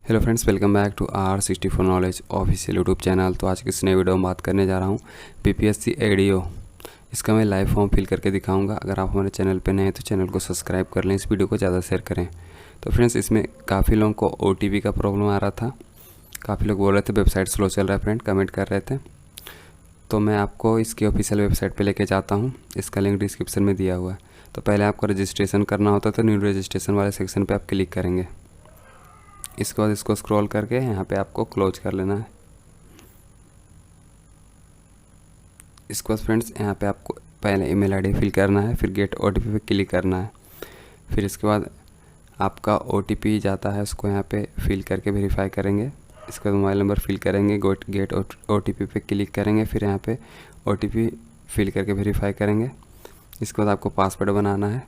Hello friends, welcome back to R64 knowledge official YouTube channel. तो आज की इस नए वीडियो में बात करने जा रहा हूँ PPSC ADO। इसका मैं लाइव फॉर्म फिल करके दिखाऊंगा। अगर आप हमारे चैनल पर नए हैं तो चैनल को सब्सक्राइब कर लें, इस वीडियो को ज़्यादा शेयर करें। तो फ्रेंड्स, इसमें काफ़ी लोगों को OTP का प्रॉब्लम आ रहा था। काफ़ी लोग बोल रहे थे वेबसाइट स्लो चल रहा है, फ्रेंड कमेंट कर रहे थे। तो मैं आपको इसकी ऑफिशियल वेबसाइट पर लेके जाता हूँ। इसका लिंक डिस्क्रिप्शन में दिया हुआ है। तो पहले आपको रजिस्ट्रेशन करना होता है, तो न्यू रजिस्ट्रेशन वाले सेक्शन पर आप क्लिक करेंगे। इसके बाद इसको स्क्रॉल करके यहाँ पे आपको क्लोज कर लेना है। इसके बाद फ्रेंड्स, यहाँ पे आपको पहले ईमेल आईडी फिल करना है, फिर गेट OTP पे क्लिक करना है। फिर इसके बाद आपका OTP जाता है, उसको यहाँ पे फिल करके वेरीफाई करेंगे। इसके बाद मोबाइल नंबर फिल करेंगे, गेट OTP पे क्लिक करेंगे। फिर यहाँ पे OTP फिल करके वेरीफाई करेंगे। इसके बाद आपको पासवर्ड बनाना है।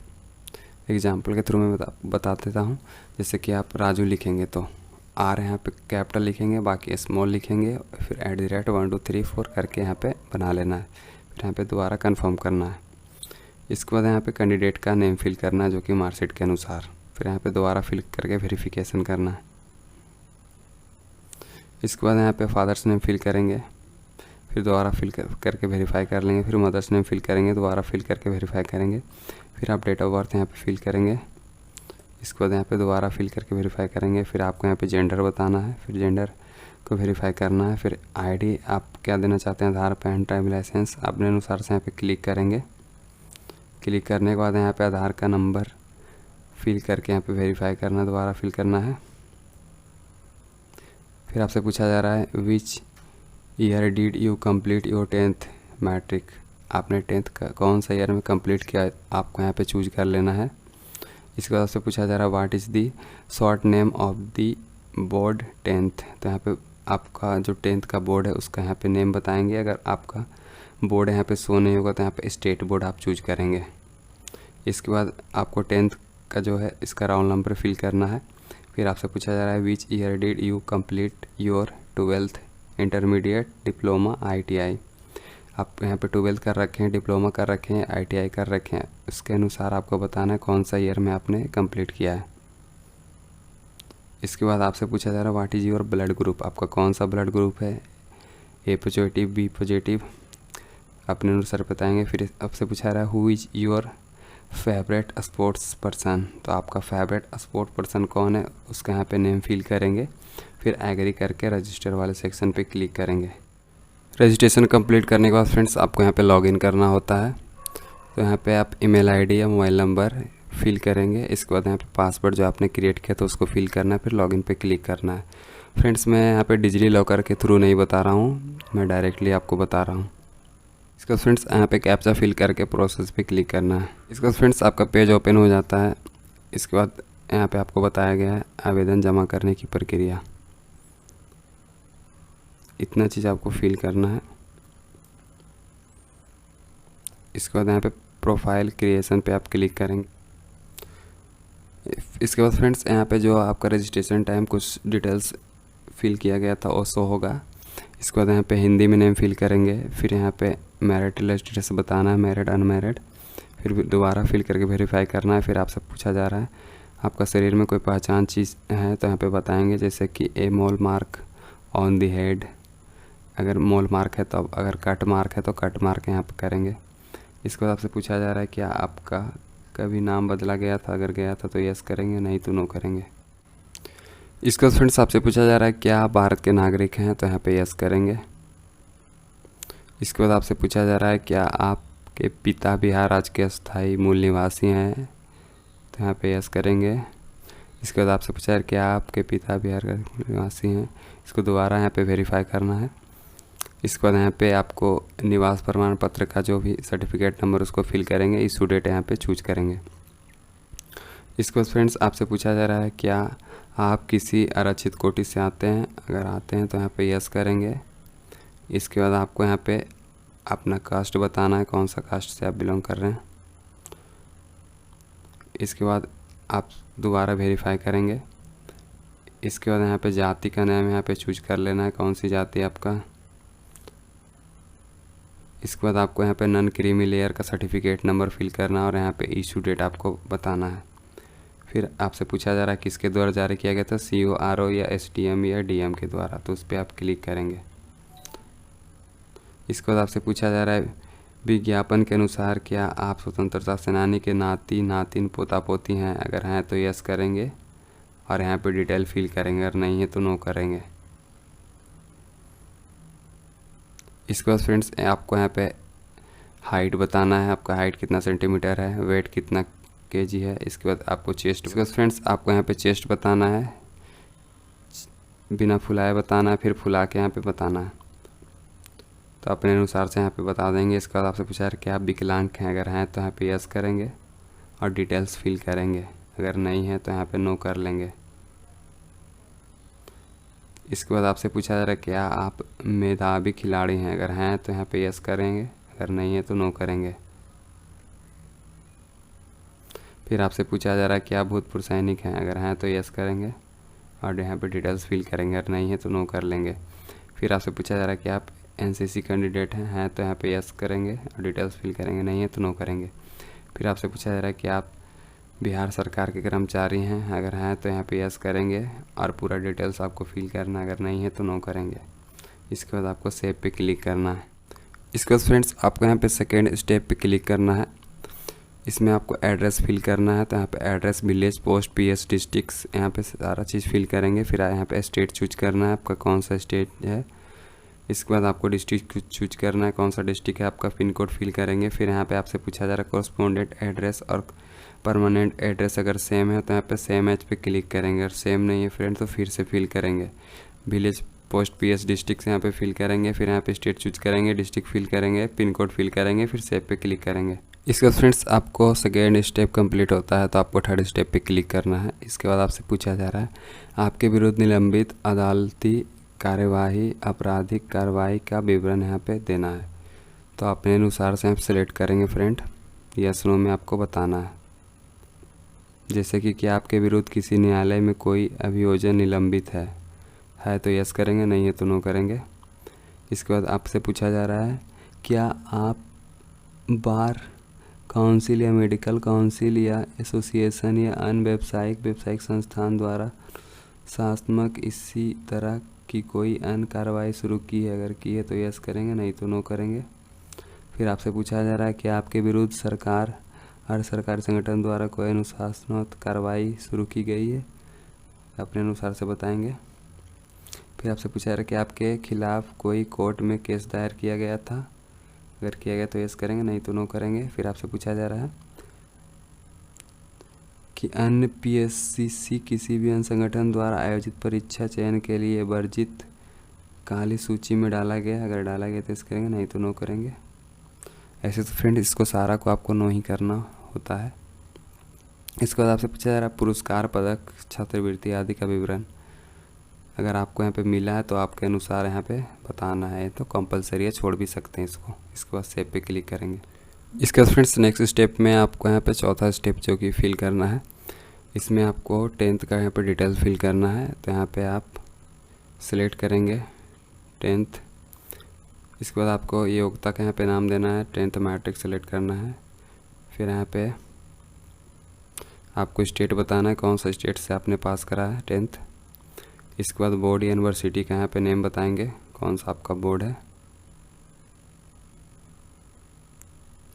एग्जाम्पल के थ्रू मैं बता देता हूँ। जैसे कि आप राजू लिखेंगे तो R यहाँ पे कैपिटल लिखेंगे, बाकी स्मॉल लिखेंगे, फिर @123 करके यहाँ पे बना लेना है। फिर यहाँ पे दोबारा कंफर्म करना है। इसके बाद यहाँ पे कैंडिडेट का नेम फिल करना है, जो कि मार्कशीट के अनुसार। फिर यहाँ पे दोबारा फिल करके वेरिफिकेशन करना है। इसके बाद यहाँ पे फादर्स नेम फिल करेंगे, फिर दोबारा फिल करके वेरीफाई कर लेंगे। फिर मदर्स नेम फिल करेंगे, दोबारा फिल करके वेरीफाई करेंगे। फिर आप डेट ऑफ बर्थ यहाँ पे फिल करेंगे। इसके बाद यहाँ पे दोबारा फिल करके वेरीफाई करेंगे। फिर आपको यहाँ पे जेंडर बताना है, फिर जेंडर को वेरीफाई करना है। फिर ID आप क्या देना चाहते हैं, आधार, पैन, ड्राइविंग लाइसेंस, अपने अनुसार से यहाँ पे क्लिक करेंगे। क्लिक करने के बाद यहाँ पे आधार का नंबर फिल करके यहाँ पे वेरीफाई करना, दोबारा फिल करना है। फिर आपसे पूछा जा रहा है which year did you complete your 10th matric. आपने 10th का कौन सा ईयर में कंप्लीट किया, आपको यहाँ पे चूज कर लेना है। इसके बाद आपसे पूछा जा रहा है what is the short name of the board 10th। तो यहाँ पे आपका जो 10th का बोर्ड है उसका यहाँ पे नेम बताएंगे। अगर आपका बोर्ड यहाँ पे शो नहीं होगा तो यहाँ पे स्टेट बोर्ड आप चूज करेंगे। इसके बाद आपको 10th का जो है इसका रोल नंबर फिल करना है। फिर आपसे पूछा जा रहा है which year did you complete your 12th, intermediate, diploma, ITI। आप यहाँ पे 12th कर रखे हैं, डिप्लोमा कर रखे हैं, ITI कर रखे हैं, उसके अनुसार आपको बताना है कौन सा ईयर में आपने कंप्लीट किया है। इसके बाद आपसे पूछा जा रहा है what is your blood group. आपका कौन सा ब्लड ग्रुप है, A पॉजिटिव, B पॉजिटिव, अपने अनुसार बताएंगे। फिर आपसे पूछा जा रहा है who is your favourite sports person. तो आपका फेवरेट स्पोर्ट पर्सन कौन है, उसका यहाँ पे नेम फिल करेंगे। फिर एग्री करके रजिस्टर वाले सेक्शन पे क्लिक करेंगे। रजिस्ट्रेशन कंप्लीट करने के बाद फ्रेंड्स, आपको यहाँ पे लॉगिन करना होता है। तो यहाँ पे आप ईमेल आईडी या मोबाइल नंबर फिल करेंगे। इसके बाद यहाँ पे पासवर्ड जो आपने क्रिएट किया था उसको फिल करना है, फिर लॉगिन पे क्लिक करना है। फ्रेंड्स, मैं यहाँ पे डिजिटली लॉकर के थ्रू नहीं बता रहा हूँ, मैं डायरेक्टली आपको बता रहा हूँ। इसके बाद फ्रेंड्स, यहाँ पे कैप्चा फिल करके प्रोसेस पे क्लिक करना है। इसके बाद फ्रेंड्स, आपका पेज ओपन हो जाता है। इसके बाद यहाँ पे आपको बताया गया है आवेदन जमा करने की प्रक्रिया। इतना चीज़ आपको फिल करना है। इसके बाद यहाँ पे प्रोफाइल क्रिएशन पे आप क्लिक करेंगे। इसके बाद फ्रेंड्स, यहाँ पे जो आपका रजिस्ट्रेशन टाइम कुछ डिटेल्स फिल किया गया था वो शो होगा। इसके बाद यहाँ पे हिंदी में नेम फिल करेंगे। फिर यहाँ पे मैरिटल स्टेटस बताना है, मैरिड, अनमैरिड। फिर दोबारा फिल करके वेरीफाई करना है। फिर आपसे पूछा जा रहा है आपका शरीर में कोई पहचान चीज़ है तो यहाँ पे बताएंगे, जैसे कि ए मोल मार्क ऑन दी हेड। अगर मोल मार्क है तो, अगर कट मार्क है तो कट मार्क यहाँ पे करेंगे। इसके बाद आपसे पूछा जा रहा है क्या आपका कभी नाम बदला गया था, अगर गया था तो यस करेंगे, नहीं तो नो करेंगे। इसके बाद फ्रेंड्स, आपसे पूछा जा रहा है क्या आप भारत के नागरिक हैं, तो यहाँ पे यस करेंगे। इसके बाद आपसे पूछा जा रहा है क्या आपके पिता बिहार राज्य के स्थायी मूल निवासी हैं, तो यहाँ पे यस करेंगे। इसके बाद आपसे पूछा है क्या आपके पिता बिहार का निवासी हैं, इसको दोबारा यहाँ पे वेरीफाई करना है। इसके बाद यहाँ पे आपको निवास प्रमाण पत्र का जो भी सर्टिफिकेट नंबर उसको फिल करेंगे, इशू डेट यहाँ पे चूज करेंगे। इसके बाद फ्रेंड्स, आपसे पूछा जा रहा है क्या आप किसी आरक्षित कोटि से आते हैं, अगर आते हैं तो यहाँ पे यस करेंगे। इसके बाद आपको यहाँ पे अपना कास्ट बताना है, कौन सा कास्ट से आप बिलोंग कर रहे हैं। इसके बाद आप दोबारा वेरीफाई करेंगे। इसके बाद यहाँ पे जाति का नाम यहाँ पे चूज कर लेना है, कौन सी जाति आपका। इसके बाद आपको यहाँ पे नॉन क्रीमी लेयर का सर्टिफिकेट नंबर फिल करना है और यहाँ पे इशू डेट आपको बताना है। फिर आपसे पूछा जा रहा है किसके द्वारा जारी किया गया था, CORO या STM या DM के द्वारा, तो उस पर आप क्लिक करेंगे। इसके बाद आपसे पूछा जा रहा है विज्ञापन के अनुसार क्या आप स्वतंत्रता सेनानी के नाती नातिन पोता पोती हैं, अगर हैं तो यस करेंगे और यहाँ पे डिटेल फिल करेंगे, अगर नहीं है तो नो करेंगे। इसके बाद फ्रेंड्स आपको यहाँ पे हाइट बताना है, आपका हाइट कितना सेंटीमीटर है, वेट कितना kg है। इसके बाद आपको चेस्ट, इसके बाद फ्रेंड्स आपको यहाँ पे चेस्ट बताना है, बिना फुलाए बताना है, फिर फुला के यहाँ पे बताना है, तो अपने अनुसार से यहाँ पे बता देंगे। इसके बाद आपसे पूछा है कि आप विकलांग हैं, अगर हैं तो यहाँ पे यस करेंगे और डिटेल्स फिल करेंगे, अगर नहीं है तो यहाँ पे नो कर लेंगे। इसके बाद आपसे पूछा जा रहा है क्या आप मेधावी खिलाड़ी हैं, अगर हैं तो यहाँ पे यस करेंगे, अगर नहीं है तो नो करेंगे। फिर आपसे पूछा जा रहा है कि आप भूतपूर्व सैनिक हैं, अगर हैं तो यस करेंगे और यहाँ पे डिटेल्स फिल करेंगे, अगर नहीं है तो नो कर लेंगे। फिर आपसे पूछा जा रहा है कि आप NCC कैंडिडेट हैं तो यहाँ पे यस करेंगे और डिटेल्स फिल करेंगे, नहीं है तो नो करेंगे। फिर आपसे पूछा जा रहा है कि आप बिहार सरकार के कर्मचारी हैं, अगर हैं तो यहाँ पे यस करेंगे और पूरा डिटेल्स आपको फिल करना है, अगर नहीं है तो नो करेंगे। इसके बाद आपको सेव पे क्लिक करना है। इसके बाद फ्रेंड्स आपको यहाँ पे सेकेंड स्टेप पे क्लिक करना है। इसमें आपको एड्रेस फिल करना है, तो यहाँ पे address, village, post, PS, districts, यहाँ पे सारा चीज़ फिल करेंगे। फिर यहाँ पे स्टेट चूज करना है, आपका कौन सा स्टेट है। इसके बाद आपको डिस्ट्रिक्ट चूज करना है, कौन सा डिस्ट्रिक्ट है, आपका पिन कोड फिल करेंगे। फिर यहाँ पे आपसे पूछा जा रहा है कॉरस्पॉन्डेंट एड्रेस और परमानेंट एड्रेस, अगर सेम है तो यहाँ पे सेम एज पे क्लिक करेंगे, अगर सेम नहीं है फ्रेंड तो फिर से फिल करेंगे। विलेज, पोस्ट, PS, डिस्ट्रिक्ट यहाँ पे फिल करेंगे। फिर यहाँ पे स्टेट चूज करेंगे, डिस्ट्रिक्ट फिल करेंगे, पिन कोड फिल करेंगे, फिर सेव पे क्लिक करेंगे। इसके बाद फ्रेंड्स आपको सेकेंड स्टेप कंप्लीट होता है तो आपको थर्ड स्टेप पे क्लिक करना है। इसके बाद आपसे पूछा जा रहा है आपके विरुद्ध निलंबित अदालती कार्यवाही, आपराधिक कार्रवाई का विवरण यहाँ पे देना है, तो अपने अनुसार से आप सेलेक्ट करेंगे फ्रेंड, यस नो में आपको बताना है। जैसे कि क्या आपके विरुद्ध किसी न्यायालय में कोई अभियोजन निलंबित है तो यस करेंगे, नहीं है तो नो करेंगे। इसके बाद आपसे पूछा जा रहा है क्या आप बार काउंसिल या मेडिकल काउंसिल या एसोसिएशन या अन्य व्यावसायिक संस्थान द्वारा शासनात्मक इसी तरह की कोई अन्य कार्रवाई शुरू की है, अगर की है तो यस करेंगे, नहीं तो नो करेंगे। फिर आपसे पूछा जा रहा है कि आपके विरुद्ध सरकार और सरकारी संगठन द्वारा कोई अनुशासनात्मक कार्रवाई शुरू की गई है, अपने अनुसार से बताएंगे। फिर आपसे पूछा जा रहा है कि आपके खिलाफ कोई कोर्ट में केस दायर किया गया था, अगर किया गया तो यस करेंगे, नहीं तो नो करेंगे। फिर आपसे पूछा जा रहा है कि अन्य PSCC किसी भी अन्य संगठन द्वारा आयोजित परीक्षा चयन के लिए वर्जित काली सूची में डाला गया, अगर डाला गया तो यस करेंगे, नहीं तो नो करेंगे। ऐसे तो फ्रेंड इसको सारा को आपको नो ही करना होता है। इसके बाद आपसे पूछा जा रहा है पुरस्कार, पदक, छात्रवृत्ति आदि का विवरण, अगर आपको यहाँ पे मिला है तो आपके अनुसार यहाँ पे बताना है, तो कंपलसरी है, छोड़ भी सकते हैं इसको। इसके बाद सेव पे क्लिक करेंगे। इसके बाद फ्रेंड्स नेक्स्ट स्टेप में आपको यहाँ पे चौथा स्टेप जो कि फिल करना है, इसमें आपको 10th का यहाँ पे डिटेल फिल करना है, तो यहाँ पे आप सिलेक्ट करेंगे 10th। इसके बाद आपको योग्यता का यहाँ पे नाम देना है, 10th मैट्रिक सेलेक्ट करना है। फिर यहाँ पे आपको स्टेट बताना है, कौन सा स्टेट से आपने पास करा है 10th। इसके बाद बोर्ड यूनिवर्सिटी का यहाँ पे नेम बताएंगे, कौन सा आपका बोर्ड है।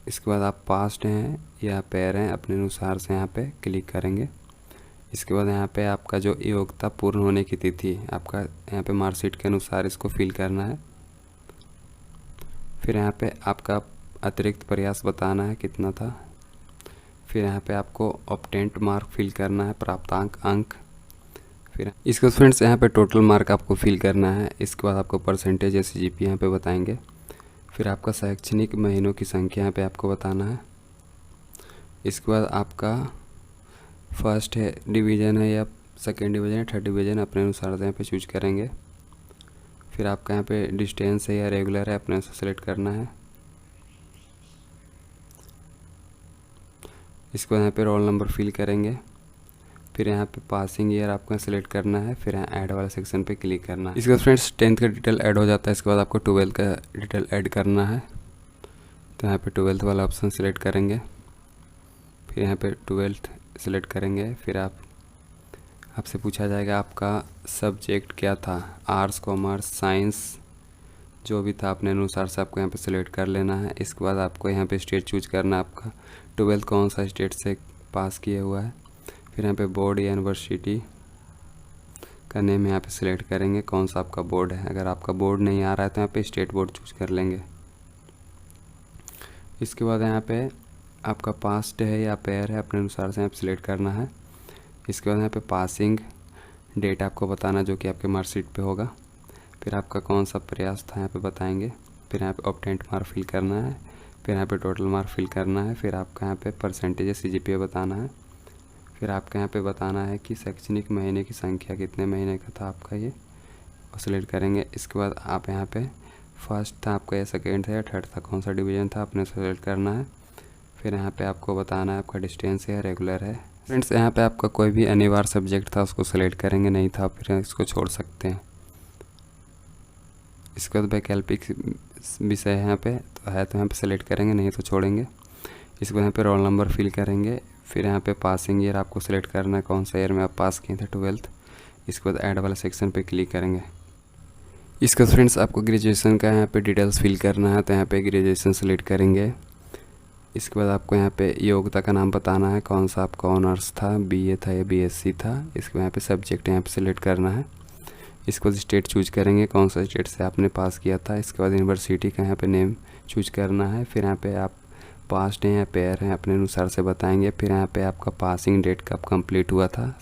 इसके बाद आप पास्ट हैं या पैर हैं, अपने अनुसार से यहाँ पे क्लिक करेंगे। इसके बाद यहाँ पे आपका जो योग्यता पूर्ण होने की तिथि, आपका यहाँ पे मार्कशीट के अनुसार इसको फिल करना है। फिर यहाँ पे आपका अतिरिक्त प्रयास बताना है कितना था। फिर यहाँ पे आपको ऑब्टेन्ड मार्क फिल करना है, प्राप्तांक अंक। फिर इसके फ्रेंड्स यहाँ पे टोटल मार्क आपको फिल करना है। इसके बाद आपको परसेंटेज या CGPA यहाँ पे बताएंगे। फिर आपका शैक्षणिक महीनों की संख्या यहाँ पे आपको बताना है। इसके बाद आपका फर्स्ट है डिवीज़न है या सेकेंड डिवीज़न है, थर्ड डिवीज़न, अपने अनुसार से यहाँ पे चूज करेंगे। फिर आपका यहाँ पे डिस्टेंस है या रेगुलर है, अपने अनुसार सेलेक्ट करना है। इसके बाद यहाँ पे रोल नंबर फिल करेंगे। फिर यहाँ पे पासिंग ईयर आपको सेलेक्ट करना है। फिर यहाँ ऐड वाला सेक्शन पे क्लिक करना है। इसके बाद फ्रेंड्स 10th का डिटेल ऐड हो जाता है। इसके बाद आपको 12th का डिटेल ऐड करना है, तो यहाँ पे 12th वाला ऑप्शन सेलेक्ट करेंगे। फिर यहाँ पे 12th सिलेक्ट करेंगे। फिर आपसे पूछा जाएगा आपका सब्जेक्ट क्या था, आर्ट्स, कॉमर्स, साइंस, जो भी था अपने अनुसार से आपको यहाँ पे सिलेक्ट कर लेना है। इसके बाद आपको यहाँ पे स्टेट चूज करना है, आपका 12th कौन सा स्टेट से पास किया हुआ है। फिर यहाँ पे बोर्ड या यूनिवर्सिटी का नेम यहाँ पे सिलेक्ट करेंगे, कौन सा आपका बोर्ड है। अगर आपका बोर्ड नहीं आ रहा है तो यहाँ पे स्टेट बोर्ड चूज कर लेंगे। इसके बाद यहाँ पे आपका पास्ट है या पेयर है, अपने अनुसार से यहाँ पे सिलेक्ट करना है। इसके बाद यहाँ पे पासिंग डेट आपको बताना, जो कि आपके मार्कशीट पे होगा। फिर आपका कौन सा प्रयास था यहाँ पे बताएंगे। फिर यहाँ पे ऑब्टेंड मार्क फिल करना है। फिर यहाँ पे टोटल मार्क फिल करना है। फिर आपका यहाँ पे परसेंटेज CGPA बताना है। फिर आपका यहाँ पे बताना है कि शैक्षणिक महीने की संख्या कितने महीने का था आपका, ये और सिलेक्ट करेंगे। इसके बाद आप यहाँ पे फर्स्ट था आपका या सेकेंड था या थर्ड था, कौन सा डिवीज़न था अपने सेलेक्ट करना है। फिर यहाँ पे आपको बताना है आपका डिस्टेंस है, रेगुलर है। फ्रेंड्स यहाँ पे आपका कोई भी अनिवार्य सब्जेक्ट था उसको सेलेक्ट करेंगे, नहीं था फिर इसको छोड़ सकते हैं। इसके बाद वैकल्पिक विषय है यहाँ पे तो यहाँ पे सेलेक्ट करेंगे, नहीं तो छोड़ेंगे। इसके बाद यहाँ पे रोल नंबर फिल करेंगे। फिर यहाँ पे पासिंग ईयर आपको सेलेक्ट करना है, कौन सा ईयर में आप पास किए थे 12th। इसके बाद ऐड वाला सेक्शन पे क्लिक करेंगे। इसके बाद फ्रेंड्स आपको ग्रेजुएशन का यहाँ पे डिटेल्स फिल करना है, तो यहाँ पे ग्रेजुएशन सेलेक्ट करेंगे। इसके बाद आपको यहाँ पे योग्यता का नाम बताना है, कौन सा आपका ऑनर्स था, BA था या BSc था। इसके बाद यहाँ पे सब्जेक्ट यहाँ पे सिलेक्ट करना है। इसके बाद स्टेट चूज करेंगे, कौन सा स्टेट से आपने पास किया था। इसके बाद यूनिवर्सिटी का यहाँ पे नेम चूज करना है। फिर यहाँ पे आप पास्ट हैं या पेयर हैं अपने अनुसार से बताएंगे। फिर यहाँ पे आपका पासिंग डेट कब कंप्लीट हुआ था,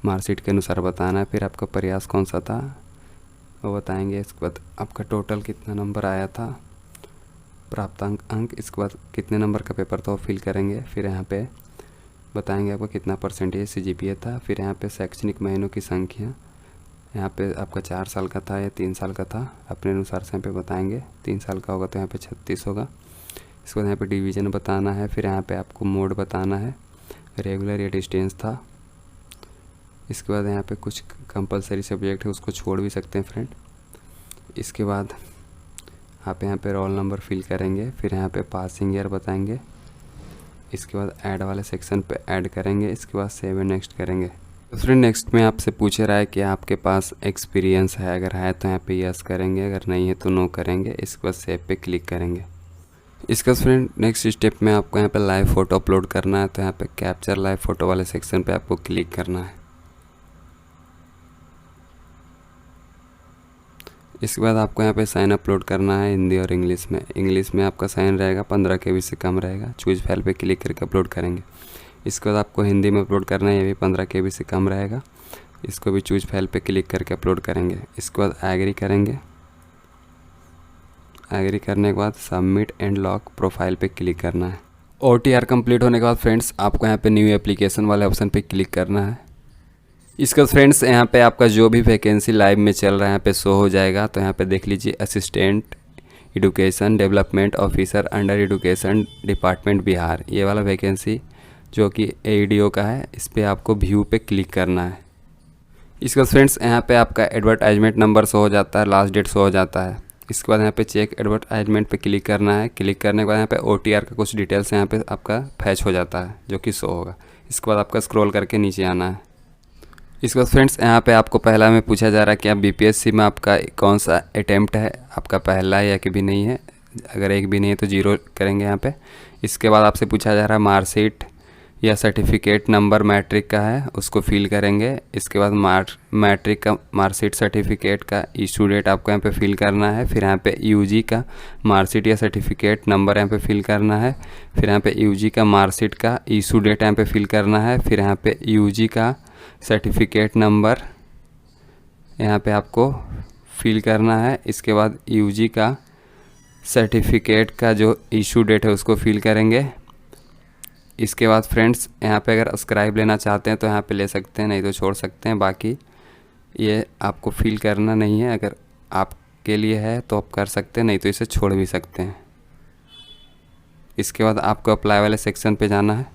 मार्कशीट के अनुसार बताना है। फिर आपका प्रयास कौन सा था वो बताएंगे। इसके बाद आपका टोटल कितना नंबर आया था, प्राप्त अंक। इसके बाद कितने नंबर का पेपर था वो फिल करेंगे। फिर यहाँ पे बताएंगे आपका कितना परसेंटेज CGPA था। फिर यहाँ पे शैक्षणिक महीनों की संख्या, यहाँ पे आपका 4 साल का था या 3 साल का था, अपने अनुसार से यहाँ पे बताएंगे। 3 साल का होगा तो यहाँ पे 36 होगा। इसके बाद यहाँ पे डिवीज़न बताना है। फिर यहाँ पे आपको मोड बताना है, रेगुलर या डिस्टेंस था। इसके बाद यहाँ पे कुछ कंपलसरी सब्जेक्ट है उसको छोड़ भी सकते हैं फ्रेंड। इसके बाद आप यहाँ पे रोल नंबर फिल करेंगे। फिर यहाँ पे पासिंग ईयर बताएंगे। इसके बाद ऐड वाले सेक्शन पे ऐड करेंगे। इसके बाद सेव एंड नेक्स्ट करेंगे। तो फ्रेंड नेक्स्ट में आपसे पूछ रहा है कि आपके पास एक्सपीरियंस है, अगर है तो यहाँ पे यस करेंगे, अगर नहीं है तो नो करेंगे। इसके बाद सेव पे क्लिक करेंगे। इसका फ्रेंड नेक्स्ट स्टेप में आपको यहाँ पे लाइव फ़ोटो अपलोड करना है, तो यहाँ पे कैप्चर लाइव फ़ोटो वाले सेक्शन पे आपको क्लिक करना है। इसके बाद आपको यहाँ पे साइन अपलोड करना है हिंदी और इंग्लिश में। इंग्लिश में आपका साइन रहेगा 15 KB से कम रहेगा। चूज फाइल पे क्लिक करके अपलोड करेंगे। इसके बाद आपको हिंदी में अपलोड करना है, ये भी 15 KB से कम रहेगा। इसको भी चूज फाइल पे क्लिक करके अपलोड करेंगे। इसके बाद एग्री करेंगे। एग्री करने के बाद सबमिट एंड लॉक प्रोफाइल पे क्लिक करना है। OTR कंप्लीट होने के बाद फ्रेंड्स आपको यहाँ पे न्यू एप्लीकेशन वाले ऑप्शन पे क्लिक करना है। इसका फ्रेंड्स यहाँ पे आपका जो भी वैकेंसी लाइव में चल रहा है यहाँ पे शो हो जाएगा। तो यहाँ पे देख लीजिए, assistant education development officer under education department Bihar, ये वाला वैकेंसी जो कि AEDO का है। इस पर आपको व्यू पे क्लिक करना है। इसका फ्रेंड्स यहाँ पे आपका एडवर्टाइजमेंट नंबर शो हो जाता है, लास्ट डेट शो हो जाता है। इसके बाद यहाँ पे चेक एडवर्टाइजमेंट पे क्लिक करना है। क्लिक करने के बाद यहाँ पे OTR का कुछ डिटेल्स यहाँ पे आपका फैच हो जाता है जो कि शो होगा। इसके बाद आपका स्क्रॉल करके नीचे आना है। इसके बाद फ्रेंड्स यहाँ पे आपको पहला में पूछा जा रहा है कि आप BPSC में आपका कौन सा अटैम्प्ट है, आपका पहला है या कि भी नहीं है। अगर एक भी नहीं है तो 0 करेंगे यहाँ पे। इसके बाद आपसे पूछा जा रहा है मार्कशीट या सर्टिफिकेट नंबर मैट्रिक का है, उसको फिल करेंगे। इसके बाद मैट्रिक का मार्कशीट सर्टिफिकेट का इशू डेट आपको यहाँ पे फिल करना है। फिर यहाँ पे UG का मार्कशीट या सर्टिफिकेट नंबर यहाँ पे फिल करना है। फिर यहाँ पे UG का मार्कशीट का इशू डेट यहाँ पे फिल करना है। फिर यहाँ पे UG का सर्टिफिकेट नंबर यहाँ पे आपको फिल करना है। इसके बाद UG का सर्टिफिकेट का जो इशू डेट है उसको फिल करेंगे। इसके बाद फ्रेंड्स यहाँ पे अगर अस्क्राइब लेना चाहते हैं तो यहाँ पे ले सकते हैं, नहीं तो छोड़ सकते हैं। बाकी ये आपको फिल करना नहीं है, अगर आपके लिए है तो आप कर सकते हैं, नहीं तो इसे छोड़ भी सकते हैं। इसके बाद आपको अप्लाई वाले सेक्शन पे जाना है।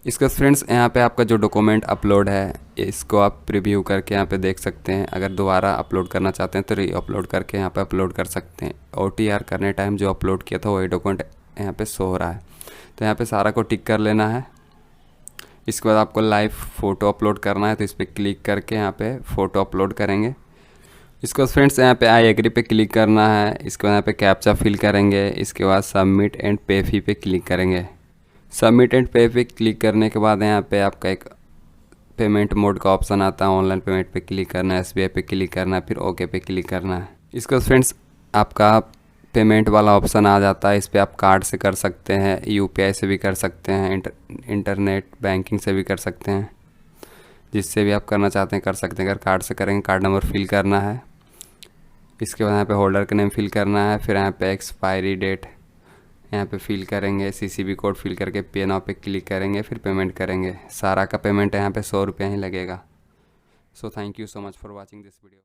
इसका फ्रेंड्स यहाँ पे आपका जो डॉक्यूमेंट अपलोड है इसको आप प्रीव्यू करके यहाँ पे देख सकते हैं। अगर दोबारा अपलोड करना चाहते हैं तो री अपलोड करके यहाँ पे अपलोड कर सकते हैं। OTR करने टाइम जो अपलोड किया था वही डॉक्यूमेंट यहाँ पे शो हो रहा है। तो यहाँ पे सारा को टिक कर लेना है। इसके बाद आपको लाइव फ़ोटो अपलोड करना है, तो इस पर क्लिक करके यहाँ पे फ़ोटो अपलोड करेंगे। इसके बाद फ्रेंड्स यहाँ पे आई एग्री पे क्लिक करना है। इसके बाद यहाँ पे कैप्चा फिल करेंगे। इसके बाद सबमिट एंड पे फी पे क्लिक करेंगे। सबमिट एंड पे पे क्लिक करने के बाद यहाँ पे आपका एक पेमेंट मोड का ऑप्शन आता है, ऑनलाइन पेमेंट पे क्लिक करना है, SBI पे क्लिक करना है, फिर ओके पे क्लिक करना है। इसके बाद फ्रेंड्स आपका पेमेंट वाला ऑप्शन आ जाता है। इस पर आप कार्ड से कर सकते हैं, UPI से भी कर सकते हैं, इंटरनेट बैंकिंग से भी कर सकते हैं, जिससे भी आप करना चाहते हैं कर सकते हैं। अगर कार्ड से करेंगे कार्ड नंबर फिल करना है। इसके बाद यहाँ पे होल्डर का नेम फिल करना है, फिर यहाँ पे एक्सपायरी डेट यहाँ पे फिल करेंगे, CCV कोड फिल करके पे नाउ पे क्लिक करेंगे, फिर पेमेंट करेंगे। सारा का पेमेंट यहाँ पे 100 रुपये ही लगेगा। So thank you so much for watching this video.